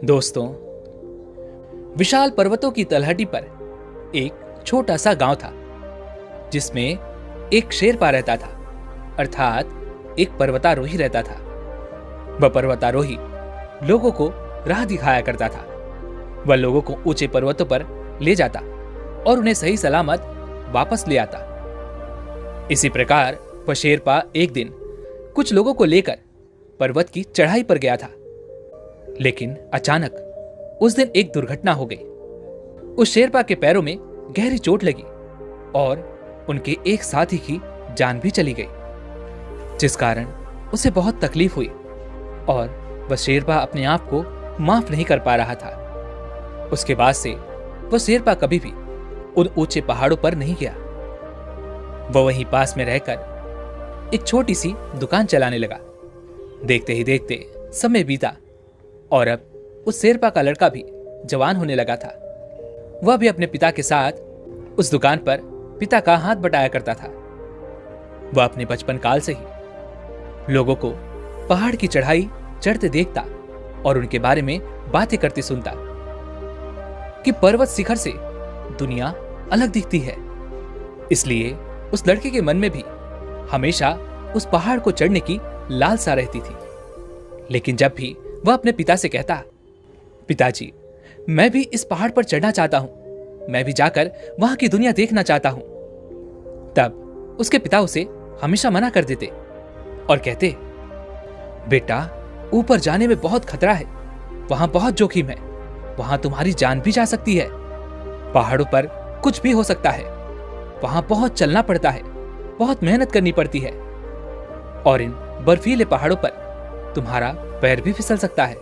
दोस्तों, विशाल पर्वतों की तलहटी पर एक छोटा सा गांव था जिसमें एक शेरपा रहता था, अर्थात एक पर्वतारोही रहता था। वह पर्वतारोही लोगों को राह दिखाया करता था। वह लोगों को ऊंचे पर्वतों पर ले जाता और उन्हें सही सलामत वापस ले आता। इसी प्रकार वह शेरपा एक दिन कुछ लोगों को लेकर पर्वत की चढ़ाई पर गया था, लेकिन अचानक उस दिन एक दुर्घटना हो गई। उस शेरपा के पैरों में गहरी चोट लगी और उनके एक साथी की जान भी चली गई, जिस कारण उसे बहुत तकलीफ हुई और वह शेरपा अपने आप को माफ नहीं कर पा रहा था। उसके बाद से वह शेरपा कभी भी उन ऊंचे पहाड़ों पर नहीं गया। वह वहीं पास में रहकर एक छोटी सी दुकान चलाने लगा। देखते ही देखते समय बीता और अब उस शेरपा का लड़का भी जवान होने लगा था। वह भी अपने पिता के साथ उस दुकान पर पिता का हाथ बटाया करता था। वह अपने बचपन काल से ही लोगों को पहाड़ की चढ़ाई चढ़ते देखता और उनके बारे में बातें करते सुनता कि पर्वत शिखर से दुनिया अलग दिखती है। इसलिए उस लड़के के मन में भी हमेशा उस पहाड़ को चढ़ने की लालसा रहती थी। लेकिन जब भी वह अपने पिता से कहता, पिताजी, मैं भी इस पहाड़ पर चढ़ना चाहता हूं, मैं भी जाकर वहां की दुनिया देखना चाहता हूं, तब उसके पिता उसे हमेशा मना कर देते और कहते, बेटा, ऊपर जाने में बहुत खतरा है, वहां बहुत जोखिम है, वहां तुम्हारी जान भी जा सकती है, पहाड़ों पर कुछ भी हो सकता है, वहां बहुत चलना पड़ता है, बहुत मेहनत करनी पड़ती है और इन बर्फीले पहाड़ों पर तुम्हारा पैर भी फिसल सकता है।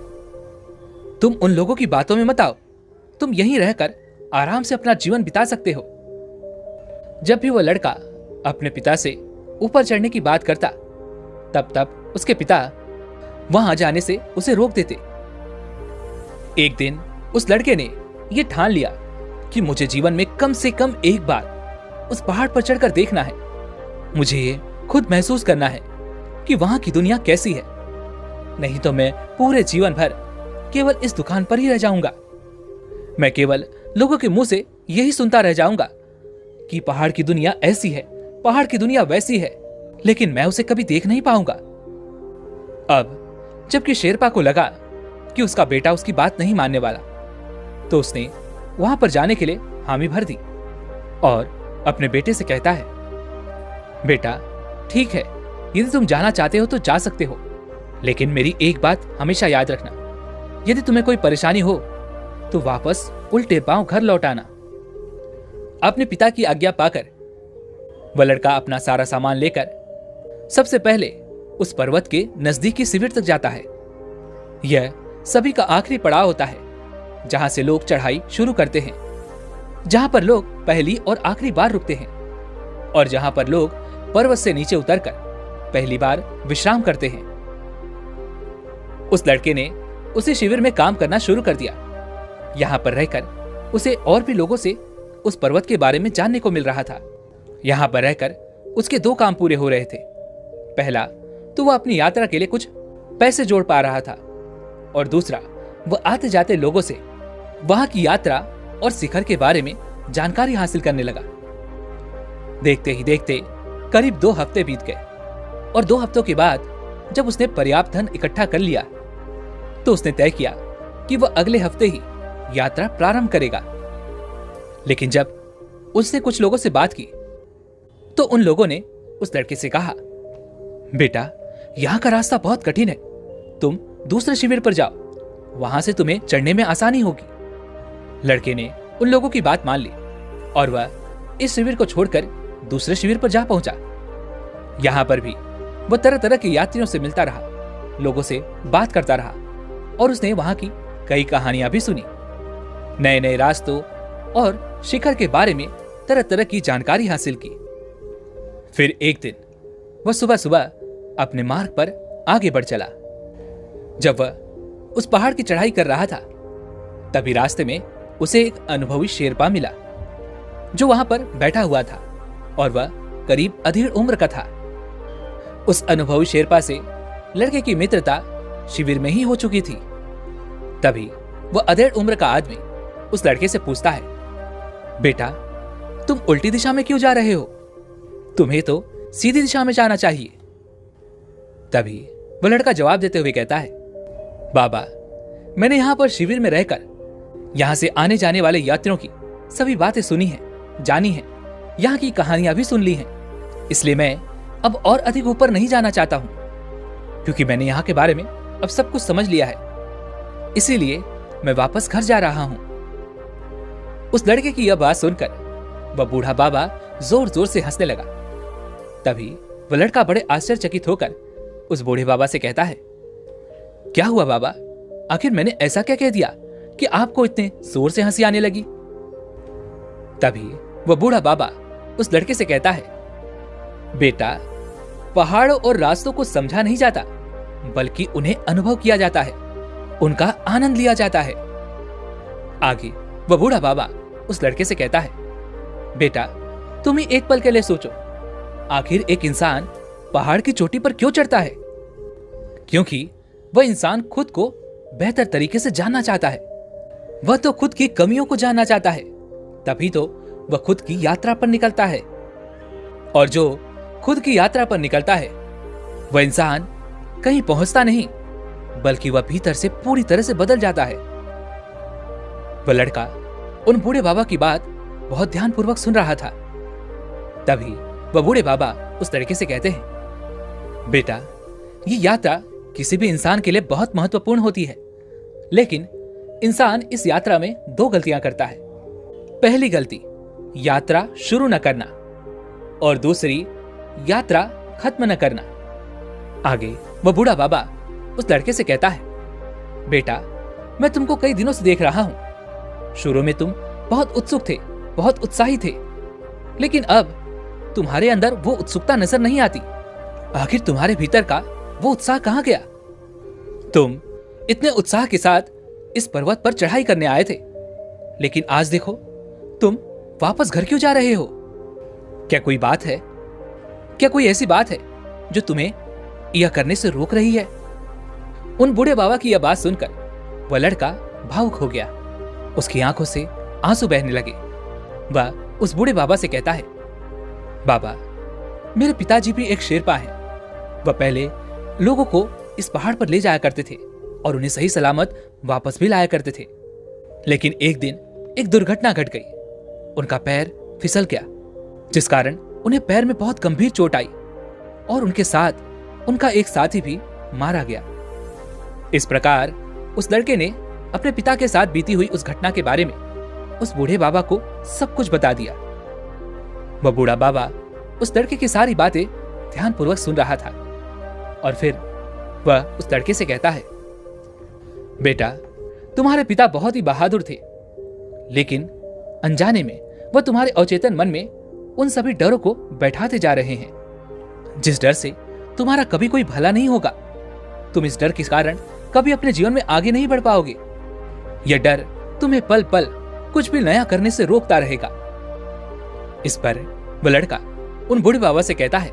तुम उन लोगों की बातों में मत आओ, तुम यहीं रहकर आराम से अपना जीवन बिता सकते हो। जब भी वह लड़का अपने पिता से ऊपर चढ़ने की बात करता, तब तब उसके पिता वहां जाने से उसे रोक देते। एक दिन उस लड़के ने यह ठान लिया कि मुझे जीवन में कम से कम एक बार उस पहाड़ पर चढ़कर देखना है। मुझे ये खुद महसूस करना है कि वहां की दुनिया कैसी है, नहीं तो मैं पूरे जीवन भर केवल इस दुकान पर ही रह जाऊंगा। मैं केवल लोगों के मुंह से यही सुनता रह जाऊंगा कि पहाड़ की दुनिया ऐसी है, पहाड़ की दुनिया वैसी है, लेकिन मैं उसे कभी देख नहीं पाऊंगा। अब जबकि शेरपा को लगा कि उसका बेटा उसकी बात नहीं मानने वाला, तो उसने वहां पर जाने के लिए हामी भर दी और अपने बेटे से कहता है, बेटा, ठीक है, यदि तुम जाना चाहते हो तो जा सकते हो, लेकिन मेरी एक बात हमेशा याद रखना, यदि तुम्हें कोई परेशानी हो तो वापस उल्टे पांव घर लौट आना। अपने पिता की आज्ञा पाकर वह लड़का अपना सारा सामान लेकर सबसे पहले उस पर्वत के नजदीकी शिविर तक जाता है। यह सभी का आखिरी पड़ाव होता है, जहां से लोग चढ़ाई शुरू करते हैं, जहां पर लोग पहली और आखिरी बार रुकते हैं और जहां पर लोग पर्वत से नीचे उतरकर पहली बार विश्राम करते हैं। उस लड़के ने उसी शिविर में काम करना शुरू कर दिया। यहां पर रहकर उसे और भी लोगों से उस पर्वत के बारे में जानने को मिल रहा था। यहां पर रहकर उसके दो काम पूरे हो रहे थे। पहला तो वह अपनी यात्रा के लिए कुछ पैसे जोड़ पा रहा था और दूसरा वह आते जाते लोगों से वहां की यात्रा और शिखर के बारे में जानकारी हासिल करने लगा। देखते ही देखते करीब 2 हफ्ते बीत गए और 2 हफ्तों के बाद जब उसने पर्याप्त धन इकट्ठा कर लिया तो उसने तय किया कि वह अगले हफ्ते ही यात्रा प्रारंभ करेगा। लेकिन जब उसने कुछ लोगों से बात की तो उन लोगों ने उस लड़के से कहा, बेटा, यहां का रास्ता बहुत कठिन है, तुम दूसरे शिविर पर जाओ, वहां से तुम्हें चढ़ने में आसानी होगी। लड़के ने उन लोगों की बात मान ली और वह इस शिविर को छोड़कर दूसरे शिविर पर जा पहुंचा। यहां पर भी वह तरह तरह के यात्रियों से मिलता रहा, लोगों से बात करता रहा और उसने वहां की कई कहानियां भी सुनी। नए नए रास्तों और शिखर के बारे में तरह तरह की जानकारी हासिल की। फिर एक दिन वह सुबह सुबह अपने मार्ग पर आगे बढ़ चला। जब वह उस पहाड़ की चढ़ाई कर रहा था, तभी रास्ते में उसे एक अनुभवी शेरपा मिला जो वहां पर बैठा हुआ था और वह करीब अधेड़ उम्र का था। उस अनुभवी शेरपा से लड़के की मित्रता शिविर में ही हो चुकी थी। तभी वह अधेड़ उम्र का आदमी उस लड़के से पूछता है, बेटा तुम उल्टी दिशा में क्यों जा रहे हो? तुम्हें तो सीधी दिशा में जाना चाहिए। तभी वह लड़का जवाब देते हुए कहता है, बाबा मैंने यहां पर शिविर में रहकर यहां से आने जाने वाले यात्रियों की सभी बातें सुनी हैं, जानी हैं, यहां की कहानियां भी सुन ली हैं। इसलिए मैं अब और अधिक ऊपर नहीं जाना चाहता हूं, क्योंकि मैंने यहां के बारे में अब सब कुछ समझ लिया है। इसीलिए मैं वापस घर जा रहा हूं। उस लड़के की यह बात सुनकर वह बूढ़ा बाबा जोर जोर से हंसने लगा। तभी वह लड़का बड़े आश्चर्यचकित होकर उस बूढ़े बाबा से कहता है, क्या हुआ बाबा? आखिर मैंने ऐसा क्या कह दिया कि आपको इतने जोर से हंसी आने लगी? तभी वह बूढ़ा बाबा उस लड़के से कहता है, बेटा पहाड़ों और रास्तों को समझा नहीं जाता, बल्कि उन्हें अनुभव किया जाता है, उनका आनंद लिया जाता है। आगे वह बूढ़ा बाबा उस लड़के से कहता है, बेटा तुम ही एक पल के लिए सोचो, आखिर एक इंसान पहाड़ की चोटी पर क्यों चढ़ता है? क्योंकि वह इंसान खुद को बेहतर तरीके से जानना चाहता है। वह तो खुद की कमियों को जानना चाहता है, तभी तो वह खुद की यात्रा पर निकलता है। और जो खुद की यात्रा पर निकलता है वह इंसान कहीं पहुंचता नहीं, बल्कि वह भीतर से पूरी तरह से बदल जाता है। वह लड़का उन बूढ़े बाबा की बात बहुत ध्यानपूर्वक सुन रहा था। तभी वह बूढ़े बाबा उस लड़के से कहते हैं, बेटा ये यात्रा किसी भी इंसान के लिए बहुत महत्वपूर्ण होती है, लेकिन इंसान इस यात्रा में दो गलतियां करता है। पहली गलती यात्रा शुरू न करना, और दूसरी यात्रा खत्म न करना। आगे वह बूढ़ा बाबा उस लड़के से कहता है, बेटा मैं तुमको कई दिनों से देख रहा हूं। शुरू में तुम बहुत उत्सुक थे, बहुत उत्साही थे, लेकिन अब तुम्हारे अंदर वो उत्सुकता नजर नहीं आती। आखिर तुम्हारे भीतर का वो उत्साह कहां गया? तुम इतने उत्साह के साथ इस पर्वत पर चढ़ाई करने आए थे, लेकिन आज देखो तुम वापस घर क्यों जा रहे हो? क्या कोई बात है? क्या कोई ऐसी बात है जो तुम्हें यह करने से रोक रही है? उन बूढ़े बाबा की यह बात सुनकर वह लड़का भावुक हो गया। उसकी आंखों से आंसू बहने लगे। वह उस बूढ़े बाबा से कहता है, बाबा मेरे पिताजी भी एक शेरपा हैं। वह पहले लोगों को इस पहाड़ पर ले जाया करते थे और उन्हें सही सलामत वापस भी लाया करते थे। लेकिन एक दिन एक दुर्घटना घट गई। उनका पैर फिसल गया, जिस कारण उन्हें पैर में बहुत गंभीर चोट आई और उनके साथ उनका एक साथी भी मारा गया। इस प्रकार उस लड़के ने अपने पिता के साथ बीती हुई उस घटना के बारे में उस बूढ़े बाबा को सब कुछ बता दिया। वह बूढ़ा बाबा उस लड़के की सारी बातें ध्यानपूर्वक सुन रहा था और फिर वह उस लड़के से कहता है, बेटा तुम्हारे पिता बहुत ही बहादुर थे, लेकिन अनजाने में वह तुम्हारे अवचेतन मन में उन सभी डरों को बैठाते जा रहे हैं, जिस डर से तुम्हारा कभी कोई भला नहीं होगा। तुम इस डर के कारण कभी अपने जीवन में आगे नहीं बढ़ पाओगे। यह डर तुम्हें पल पल कुछ भी नया करने से रोकता रहेगा। इस पर वह लड़का उन बूढ़े बाबा से कहता है,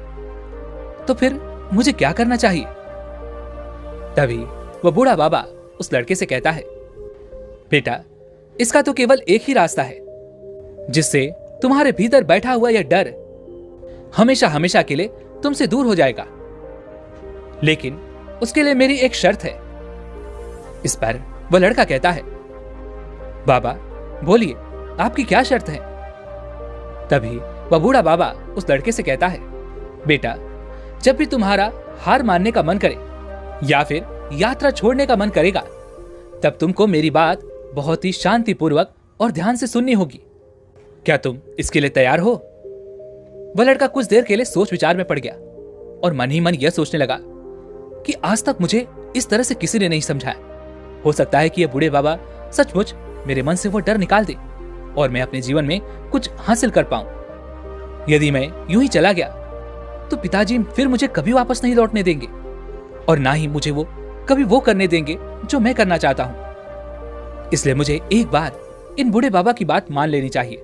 तो फिर मुझे क्या करना चाहिए? तभी वह बूढ़ा बाबा उस लड़के से कहता है, बेटा इसका तो केवल एक ही रास्ता है, जिससे तुम्हारे भीतर बैठा हुआ यह डर हमेशा हमेशा के लिए तुमसे दूर हो जाएगा। लेकिन उसके लिए मेरी एक शर्त है। इस पर वह लड़का कहता है, बाबा बोलिए आपकी क्या शर्त है? तभी वह बूढ़ा बाबा उस लड़के से कहता है, बेटा जब भी तुम्हारा हार मानने का मन करे या फिर यात्रा छोड़ने का मन करेगा, तब तुमको मेरी बात बहुत ही शांतिपूर्वक और ध्यान से सुननी होगी। क्या तुम इसके लिए तैयार हो? वह लड़का कुछ देर के लिए सोच विचार में पड़ गया और मन ही मन यह सोचने लगा कि आज तक मुझे इस तरह से किसी ने नहीं समझाया। हो सकता है कि यह बूढ़े बाबा सचमुच मेरे मन से वो डर निकाल दे और मैं अपने जीवन में कुछ हासिल कर पाऊं। यदि मैं यूं ही चला गया तो पिताजी फिर मुझे कभी वापस नहीं लौटने देंगे और ना ही मुझे वो कभी वो करने देंगे जो मैं करना चाहता हूं। इसलिए मुझे एक बार इन बूढ़े बाबा की बात मान लेनी चाहिए।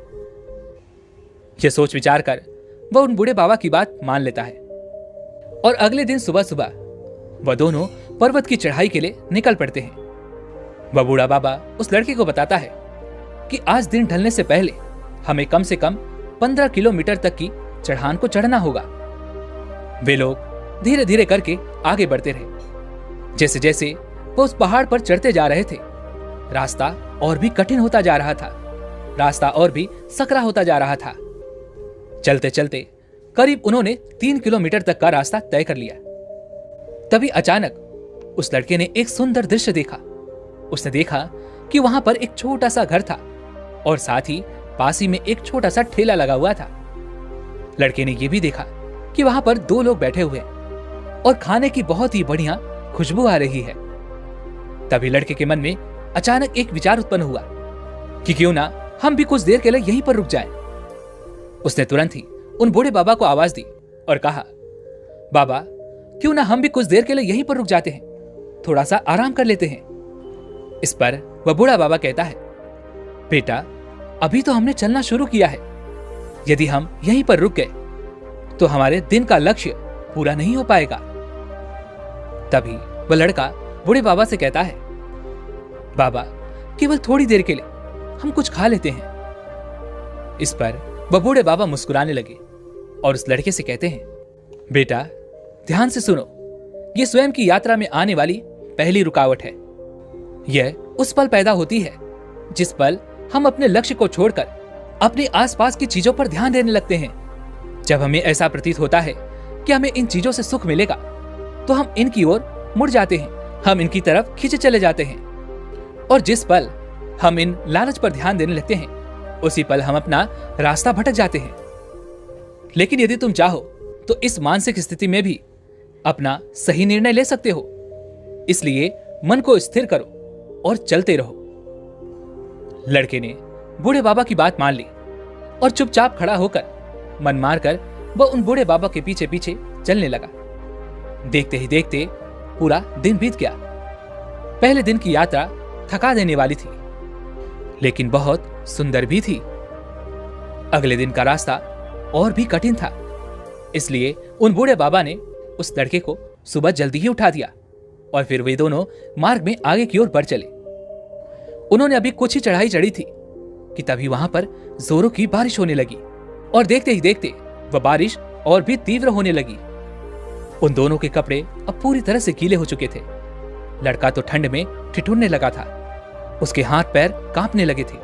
यह सोच विचार कर वह उन बूढ़े बाबा की बात मान लेता है और अगले दिन सुबह सुबह वह दोनों पर्वत की चढ़ाई के लिए निकल पड़ते हैं। वह बूढ़ा बाबा उस लड़के को बताता है कि आज दिन ढलने से पहले हमें कम से कम 15 किलोमीटर तक की चढ़ान को चढ़ना होगा। वे लोग धीरे धीरे करके आगे बढ़ते रहे। जैसे जैसे वो उस पहाड़ पर चढ़ते जा रहे थे, रास्ता और भी कठिन होता जा रहा था, रास्ता और भी सकरा होता जा रहा था। चलते चलते करीब उन्होंने 3 किलोमीटर तक का रास्ता तय कर लिया। तभी अचानक उस लड़के ने एक सुंदर दृश्य देखा। उसने देखा कि वहां पर एक छोटा सा घर था और साथ ही पास ही में एक छोटा सा ठेला लगा हुआ था। लड़के ने यह भी देखा कि वहां पर 2 लोग बैठे हुए हैं और खाने की बहुत ही बढ़िया खुशबू आ रही है। तभी लड़के के मन में अचानक एक विचार उत्पन्न हुआ कि क्यों ना हम भी कुछ देर के लिए यहीं पर रुक जाएं। उसने तुरंत ही उन बूढ़े बाबा को आवाज दी और कहा, बाबा क्यों ना हम भी कुछ देर के लिए यहीं पर रुक जाते हैं, थोड़ा सा आराम कर लेते हैं। इस पर वह बूढ़ा बाबा कहता है, बेटा अभी तो हमने चलना शुरू किया है, यदि हम यहीं पर रुक गए तो हमारे दिन का लक्ष्य पूरा नहीं हो पाएगा। तभी वह लड़का बूढ़े बाबा से कहता है, बाबा केवल थोड़ी देर के लिए हम कुछ खा लेते हैं। इस पर वह बूढ़े बाबा मुस्कुराने लगे और उस लड़के से कहते हैं, बेटा ध्यान से सुनो, यह स्वयं की यात्रा में आने वाली पहली रुकावट है। यह उस पल पैदा होती है जिस पल हम अपने लक्ष्य को छोड़कर अपने आसपास की चीजों पर ध्यान देने लगते हैं। जब हमें ऐसा प्रतीत होता है कि हमें इन चीजों से सुख मिलेगा तो हम इनकी ओर मुड़ जाते हैं, हम इनकी तरफ खींचे चले जाते हैं। और जिस पल हम इन लालच पर ध्यान देने लगते हैं उसी पल हम अपना रास्ता भटक जाते हैं। लेकिन यदि तुम चाहो तो इस मानसिक स्थिति में भी अपना सही निर्णय ले सकते हो। इसलिए मन को स्थिर करो और चलते रहो। लड़के ने बूढ़े बाबा की बात मान ली और चुपचाप खड़ा होकर मन मारकर वह उन बूढ़े बाबा के पीछे पीछे चलने लगा। देखते ही देखते पूरा दिन बीत गया। पहले दिन की यात्रा थका देने वाली थी, लेकिन बहुत सुंदर भी थी। अगले दिन का रास्ता और भी कठिन था, इसलिए उन बूढ़े बाबा ने उस लड़के को सुबह जल्दी ही उठा दिया और फिर वे दोनों मार्ग में आगे की ओर बढ़ चले। उन्होंने अभी कुछ ही चढ़ाई चढ़ी थी कि तभी वहां पर जोरों की बारिश होने लगी और देखते ही देखते वह बारिश और भी तीव्र होने लगी। उन दोनों के कपड़े अब पूरी तरह से गीले हो चुके थे। लड़का तो ठंड में ठिठुरने लगा था, उसके हाथ पैर कांपने लगे थे।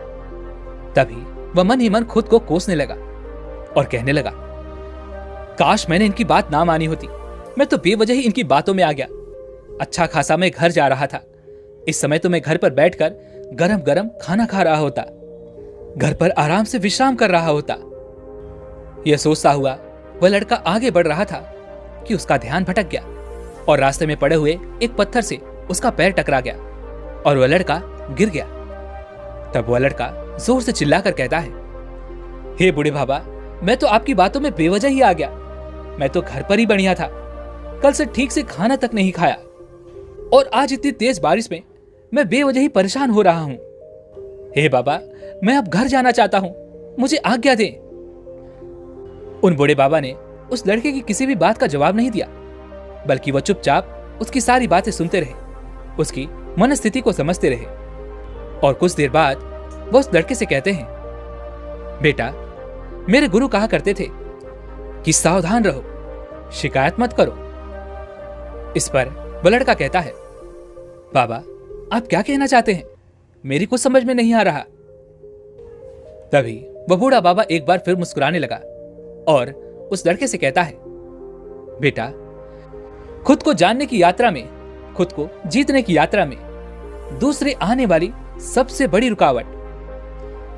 तभी वह मन ही मन खुद को कोसने लगा और कहने लगा, काश मैंने इनकी बात ना मानी होती, मैं तो बेवजह ही इनकी बातों में आ गया। अच्छा खासा मैं घर जा रहा था, इस समय तो मैं घर पर बैठकर गरम गरम खाना खा रहा होता, घर पर आराम से विश्राम कर रहा होता। यह सोचता हुआ वह लड़का आगे बढ़ रहा था कि उसका ध्यान भटक गया और रास्ते में पड़े हुए एक पत्थर से उसका पैर टकरा गया और वह लड़का गिर गया। तब वह लड़का जोर से चिल्लाकर कहता है, हे बूढ़े बाबा, मैं तो आपकी बातों में बेवजह ही आ गया। मैं तो घर पर ही बढ़िया था, कल से ठीक से खाना तक नहीं खाया और आज इतनी तेज बारिश में मैं बेवजह ही परेशान हो रहा हूं। हे बाबा, मैं अब घर जाना चाहता हूं, मुझे आज्ञा दें। उन बूढ़े बाबा ने उस लड़के की किसी भी बात का जवाब नहीं दिया, बल्कि वह चुपचाप उसकी सारी बातें सुनते रहे, उसकी मनस्थिति को समझते रहे। और कुछ देर बाद वह उस लड़के से कहते हैं, बेटा, मेरे गुरु कहा करते थे कि सावधान रहो, शिकायत मत करो। इस पर वह लड़का कहता है, बाबा आप क्या कहना चाहते हैं, मेरी कुछ समझ में नहीं आ रहा। तभी वह बूढ़ा बाबा एक बार फिर मुस्कुराने लगा और उस लड़के से कहता है, बेटा, खुद को जानने की यात्रा में, खुद को जीतने की यात्रा में दूसरे आने वाली सबसे बड़ी रुकावट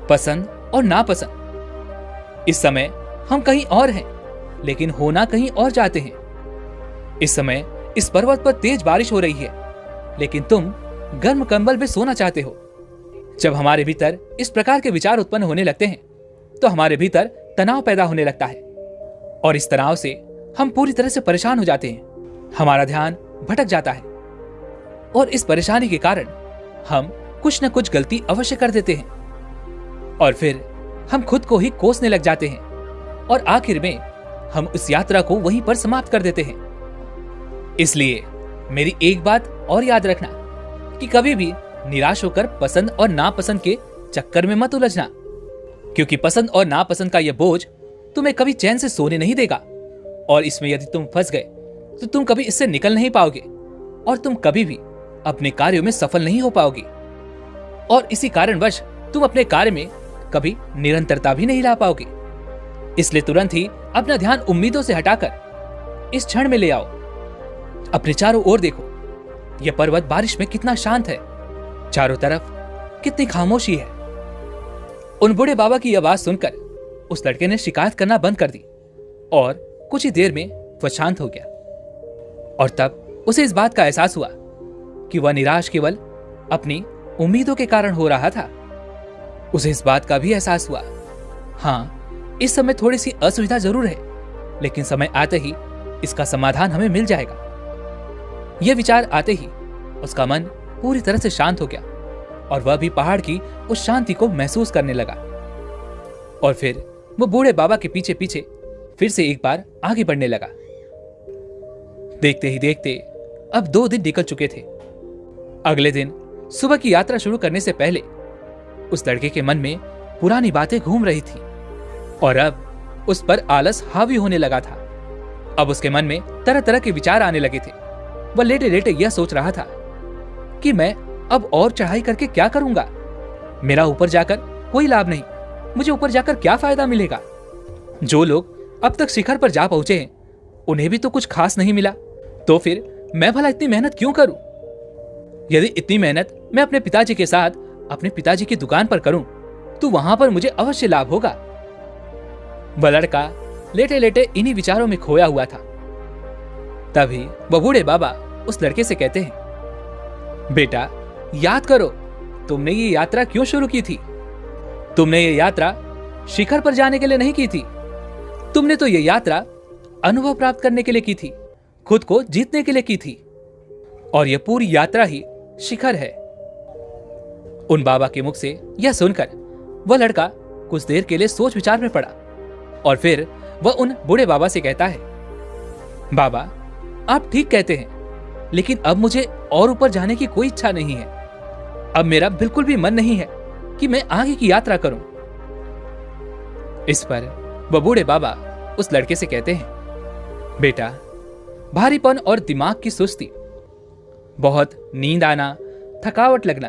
पसंद और नापसंद। इस समय हम कहीं और हैं, लेकिन होना कहीं और चाहते हैं। इस समय इस पर्वत पर तेज बारिश हो रही है, लेकिन तुम गर्म कंबल में सोना चाहते हो। जब हमारे भीतर इस प्रकार के विचार उत्पन्न होने लगते हैं तो हमारे भीतर तनाव पैदा होने लगता है और इस तनाव से हम पूरी तरह से परेशान हो जाते हैं। हमारा ध्यान भटक जाता है और इस परेशानी के कारण हम कुछ न कुछ गलती अवश्य कर देते हैं और फिर हम खुद को ही कोसने लग जाते हैं और आखिर में हम उस यात्रा को वहीं पर समाप्त कर देते हैं। इसलिए मेरी एक बात और याद रखना कि कभी भी निराश होकर पसंद और नापसंद के चक्कर में मत उलझना, क्योंकि पसंद और नापसंद का यह बोझ तुम्हें कभी चैन से सोने नहीं देगा, और इसमें यदि तुम फंस गए तो तुम कभी इससे निकल नहीं पाओगे और तुम कभी भी अपने कार्यों में सफल नहीं हो पाओगे, और इसी कारणवश तुम अपने कार्य में कभी निरंतरता भी नहीं ला पाओगे। इसलिए तुरंत ही अपना ध्यान उम्मीदों से हटाकर इस क्षण में ले आओ। अपने चारों ओर देखो, यह पर्वत बारिश में कितना शांत है, चारों तरफ कितनी खामोशी है। उन बूढ़े बाबा की आवाज सुनकर उस लड़के ने शिकायत करना बंद कर दी और कुछ ही देर में वह शांत हो गया। और तब उसे इस बात का एहसास हुआ कि वह निराश केवल अपनी उम्मीदों के कारण हो रहा था। उसे इस बात का भी एहसास हुआ, हाँ, इस समय थोड़ी सी असुविधा जरूर है, लेकिन समय आते ही इसका समाधान हमें मिल जाएगा। यह विचार आते ही उसका मन पूरी तरह से शांत हो गया और वह भी पहाड़ की उस शांति को महसूस करने लगा। और फिर वो बूढ़े बाबा के पीछे पीछे फिर से एक बार आगे बढ़ने लगा। देखते ही देखते अब 2 दिन निकल चुके थे। अगले दिन सुबह की यात्रा शुरू करने से पहले उस लड़के के मन में पुरानी बातें घूम रही थी और अब उस पर आलस हावी होने लगा था। अब उसके मन में तरह तरह के विचार आने लगे थे। वह लेटे लेटे यह सोच रहा था कि मैं अब और चढ़ाई करके क्या करूंगा, मेरा ऊपर जाकर कोई लाभ नहीं, मुझे ऊपर जाकर क्या फायदा मिलेगा। जो लोग अब तक शिखर पर जा पहुंचे हैं उन्हें भी तो कुछ खास नहीं मिला, तो फिर मैं भला इतनी मेहनत क्यों करूं? यदि इतनी मेहनत मैं अपने पिताजी के साथ अपने पिताजी की दुकान पर करूं तो वहां पर मुझे अवश्य लाभ होगा। वह लड़का लेटे लेटे इन्हीं विचारों में खोया हुआ था। तभी वह बूढ़े बाबा उस लड़के से कहते हैं, बेटा, याद करो, तुमने ये यात्रा क्यों शुरू की थी? तुमने ये यात्रा शिखर पर जाने के लिए नहीं की थी। तुमने तो ये यात्रा अनुभव प्राप्त करने के लिए की थी, खुद को जीतने के लिए की थी, और यह पूरी यात्रा ही शिखर है। उन बाबा के मुख से यह सुनकर वह लड़का कुछ देर के लिए सोच विचार में पड़ा और फिर वह उन बूढ़े बाबा से कहता है, बाबा, आप ठीक कहते हैं, लेकिन अब मुझे और ऊपर जाने की कोई इच्छा नहीं है। अब मेरा बिल्कुल भी मन नहीं है कि मैं आगे की यात्रा करूं। इस पर वह बूढ़े बाबा उस लड़के से कहते हैं, बेटा, भारीपन और दिमाग की सुस्ती, बहुत नींद आना, थकावट लगना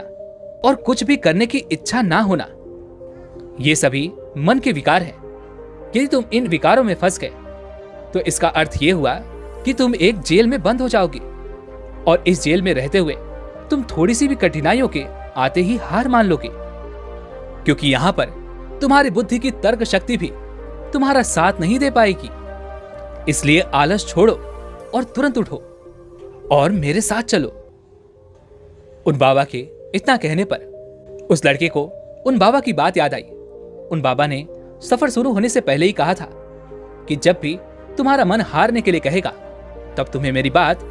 और कुछ भी करने की इच्छा ना होना, ये सभी मन के विकार हैं। यदि तुम इन विकारों में फंस गए तो इसका अर्थ यह हुआ कि तुम एक जेल में बंद हो जाओगे, और इस जेल में रहते हुए तुम थोड़ी सी भी कठिनाइयों के आते ही हार मान लोगे, क्योंकि यहां पर तुम्हारी बुद्धि की तर्क शक्ति भी तुम्हारा साथ नहीं दे पाएगी। इसलिए आलस छोड़ो और तुरंत उठो और मेरे साथ चलो। उन बाबा के इतना कहने पर उस लड़के को उन बाबा की बात याद आई। उन बाबा ने सफर शुरू होने से पहले ही कहा था कि जब भी तुम्हारा मन हारने के लिए कहेगा तब तुम्हें मेरी बात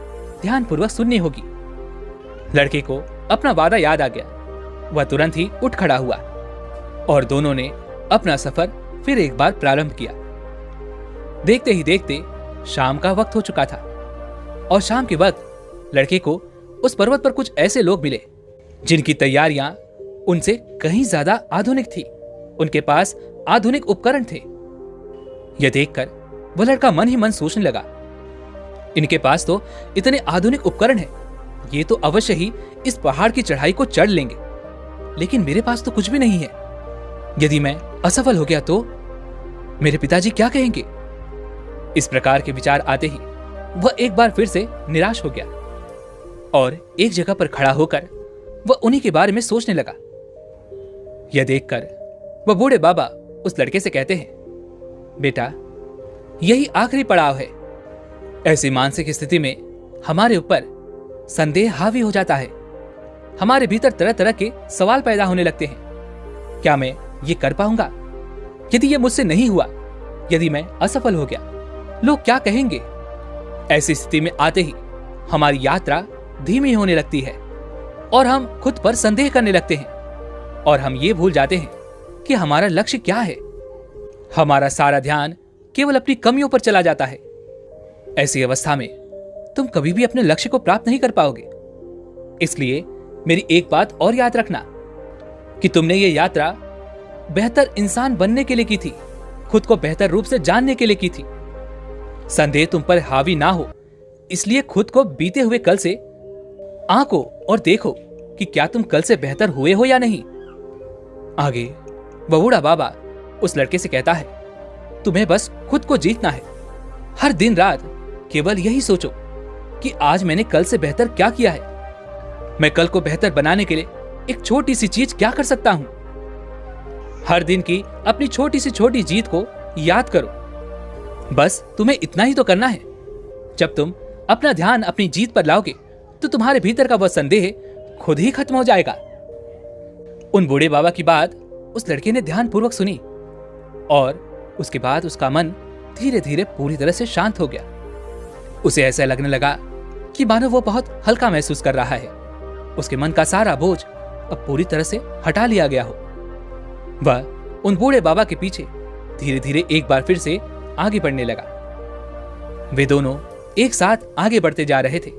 ध्यानपूर्वक सुननी होगी। लड़के को अपना वादा याद आ गया। वह तुरंत ही उठ खड़ा हुआ और दोनों ने अपना सफर फिर एक बार प्रारंभ किया। देखते ही देखते शाम का वक्त हो चुका था और शाम के वक्त लड़के को उस पर्वत पर कुछ ऐसे लोग मिले जिनकी तैयारियां उनसे कहीं ज्यादा आधुनिक थी। उनके पास आधुनिक उपकरण थे। यह देखकर वह लड़का मन ही मन सोचने लगा, इनके पास तो इतने आधुनिक उपकरण हैं, ये तो अवश्य ही इस पहाड़ की चढ़ाई को चढ़ लेंगे, लेकिन मेरे पास तो कुछ भी नहीं है। यदि मैं असफल हो गया तो मेरे पिताजी क्या कहेंगे? इस प्रकार के विचार आते ही वह एक बार फिर से निराश हो गया और एक जगह पर खड़ा होकर वह उन्हीं के बारे में सोचने लगा। यह देखकर वह बूढ़े बाबा उस लड़के से कहते हैं, बेटा, यही आखिरी पड़ाव है। ऐसी मानसिक स्थिति में हमारे ऊपर संदेह हावी हो जाता है। हमारे भीतर तरह तरह के सवाल पैदा होने लगते हैं। क्या मैं ये कर पाऊंगा? यदि ये मुझसे नहीं हुआ, यदि मैं असफल हो गया, लोग क्या कहेंगे? ऐसी स्थिति में आते ही हमारी यात्रा धीमी होने लगती है और हम खुद पर संदेह करने लगते हैं और हम ये भूल जाते हैं कि हमारा लक्ष्य क्या है। हमारा सारा ध्यान केवल अपनी कमियों पर चला जाता है। ऐसी अवस्था में तुम कभी भी अपने लक्ष्य को प्राप्त नहीं कर पाओगे। इसलिए मेरी एक बात और याद रखना कि तुमने ये यात्रा बेहतर इंसान बनने के लिए की थी, खुद को बेहतर रूप से जानने के लिए की थी। संदेह तुम पर हावी ना हो, इसलिए खुद को बीते हुए कल से आंको और देखो कि क्या तुम कल से बेहतर हुए हो या नहीं। आगे वह बूढ़ा बाबा उस लड़के से कहता है, तुम्हें बस खुद को जीतना है। हर दिन रात केवल यही सोचो कि आज मैंने कल से बेहतर क्या किया है। मैं कल को बेहतर बनाने के लिए एक छोटी सी चीज क्या कर सकता हूं। हर दिन की अपनी छोटी सी छोटी जीत को याद करो। बस तुम्हें इतना ही तो करना है। जब तुम अपना ध्यान अपनी जीत पर लाओगे तो तुम्हारे भीतर का वह संदेह खुद ही खत्म हो जाएगा। उन बूढ़े बाबा की बात उस लड़के ने ध्यानपूर्वक सुनी और उसके बाद उसका मन धीरे धीरे पूरी तरह से शांत हो गया। उसे ऐसा लगने लगा कि मानो वो बहुत हल्का महसूस कर रहा है। उसके मन का सारा बोझ अब पूरी तरह से हटा लिया गया हो। वह उन बूढ़े बाबा के पीछे धीरे धीरे एक बार फिर से आगे बढ़ने लगा। वे दोनों एक साथ आगे बढ़ते जा रहे थे।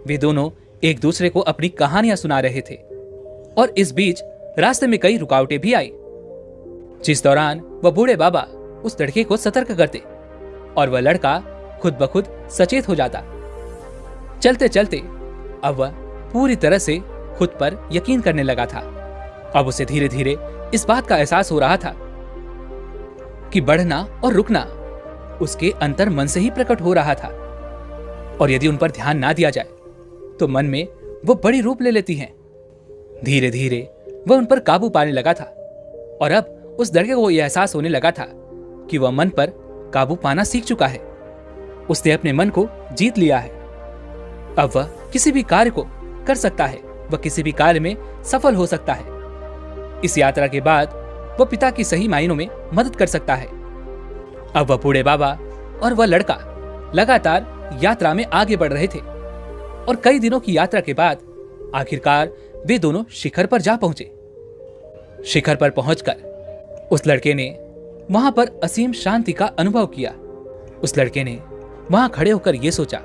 वे दोनों एक दूसरे को अपनी कहानियां सुना रहे थे और इस बीच रास्ते में कई रुकावटें भी आई, जिस दौरान वह बूढ़े बाबा उस लड़के को सतर्क करते और वह लड़का खुद ब खुद सचेत हो जाता। चलते चलते अब वह पूरी तरह से खुद पर यकीन करने लगा था। अब उसे धीरे धीरे इस बात का एहसास हो रहा था कि बढ़ना और रुकना उसके अंतर मन से ही प्रकट हो रहा था और यदि उन पर ध्यान ना दिया जाए तो मन में वो बड़ी रूप ले लेती हैं। धीरे धीरे वह उन पर काबू पाने लगा था और अब उस लड़के को यह एहसास होने लगा था कि वह मन पर काबू पाना सीख चुका है। उसने अपने मन को जीत लिया है। अब वह किसी भी कार्य को कर सकता है, वह किसी भी कार्य में सफल हो सकता है। इस यात्रा के बाद वह पिता की सही मायनों में मदद कर सकता है। अब वह बूढ़े बाबा और वह लड़का लगातार यात्रा में आगे बढ़ रहे थे और कई दिनों की यात्रा के बाद आखिरकार वे दोनों शिखर पर जा पहुंचे। शिखर पर पहुंचकर उस लड़के ने वहां पर असीम शांति का अनुभव किया। उस लड़के ने वहां खड़े होकर यह सोचा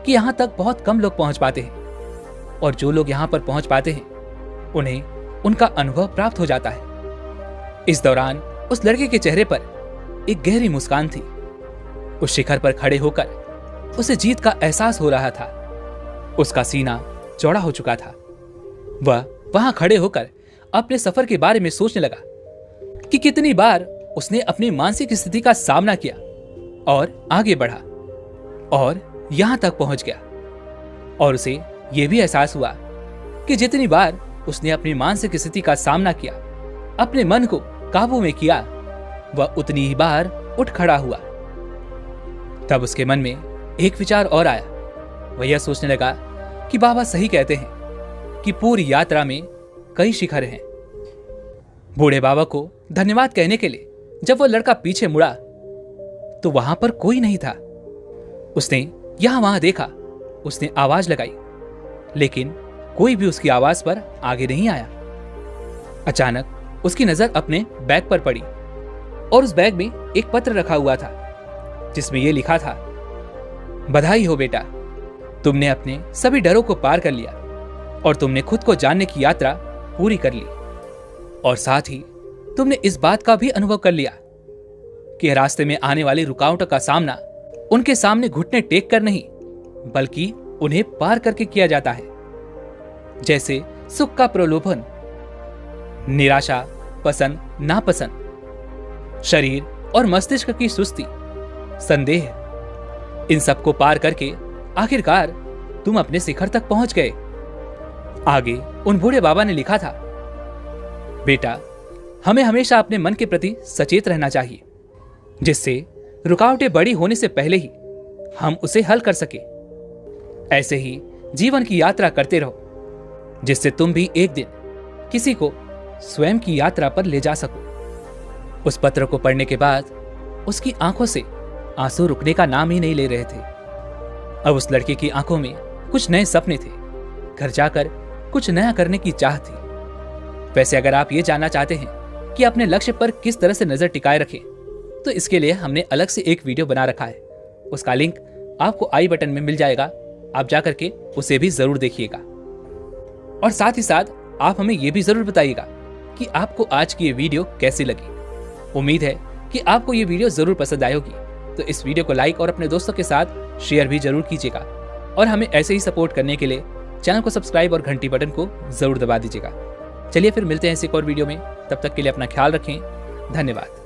कि यहां तक बहुत कम लोग पहुंच पाते हैं और जो लोग यहां पर पहुंच पाते हैं उन्हें उनका अनुभव प्राप्त हो जाता है। इस दौरान उस लड़के के चेहरे पर एक गहरी मुस्कान थी। उस शिखर पर खड़े होकर उसे जीत का एहसास हो रहा था। उसका सीना चौड़ा हो चुका था। वह वहां खड़े होकर अपने सफर के बारे में सोचने लगा कि कितनी बार उसने अपनी मानसिक स्थिति का सामना किया और आगे बढ़ा और यहां तक पहुंच गया। और उसे यह भी एहसास हुआ कि जितनी बार उसने अपनी मानसिक स्थिति का सामना किया, अपने मन को काबू में किया, वह उतनी ही बार उठ खड़ा हुआ। तब उसके मन में एक विचार और आया। वह यह सोचने लगा कि बाबा सही कहते हैं कि पूरी यात्रा में कई शिखर हैं। बूढ़े बाबा को धन्यवाद कहने के लिए जब वह लड़का पीछे मुड़ा तो वहां पर कोई नहीं था। उसने यहां वहां देखा, उसने आवाज लगाई, लेकिन कोई भी उसकी आवाज पर आगे नहीं आया। अचानक उसकी नजर अपने बैग पर पड़ी और उस बैग में एक पत्र रखा हुआ था जिसमें यह लिखा था, बधाई हो बेटा, तुमने अपने सभी डरों को पार कर लिया और तुमने खुद को जानने की यात्रा पूरी कर ली और साथ ही तुमने इस बात का भी अनुभव कर लिया कि रास्ते में आने वाली रुकावटों का सामना उनके सामने घुटने टेक कर नहीं बल्कि उन्हें पार करके किया जाता है। जैसे सुख का प्रलोभन, निराशा, पसंद नापसंद, शरीर और मस्तिष्क की सुस्ती, संदेह, इन सब को पार करके आखिरकार तुम अपने शिखर तक पहुंच गए। आगे उन बूढ़े बाबा ने लिखा था, बेटा, हमें हमेशा अपने मन के प्रति सचेत रहना चाहिए, जिससे रुकावटें बड़ी होने से पहले ही हम उसे हल कर सके। ऐसे ही जीवन की यात्रा करते रहो, जिससे तुम भी एक दिन किसी को स्वयं की यात्रा पर ले जा सको। उस पत्र को पढ़ने के बाद उसकी आंखों से आंसू रुकने का नाम ही नहीं ले रहे थे। अब उस लड़के की आंखों में कुछ नए सपने थे, घर जाकर कुछ नया करने की चाह थी। वैसे अगर आप ये जानना चाहते हैं कि अपने लक्ष्य पर किस तरह से नजर टिकाए रखें, तो इसके लिए हमने अलग से एक वीडियो बना रखा है। उसका लिंक आपको आई बटन में मिल जाएगा, आप जाकर के उसे भी जरूर देखिएगा। और साथ ही साथ आप हमें ये भी जरूर बताइएगा कि आपको आज की ये वीडियो कैसी लगी। उम्मीद है कि आपको ये वीडियो जरूर पसंद आई होगी, तो इस वीडियो को लाइक और अपने दोस्तों के साथ शेयर भी जरूर कीजिएगा और हमें ऐसे ही सपोर्ट करने के लिए चैनल को सब्सक्राइब और घंटी बटन को जरूर दबा दीजिएगा। चलिए फिर मिलते हैं इस एक और वीडियो में, तब तक के लिए अपना ख्याल रखें। धन्यवाद।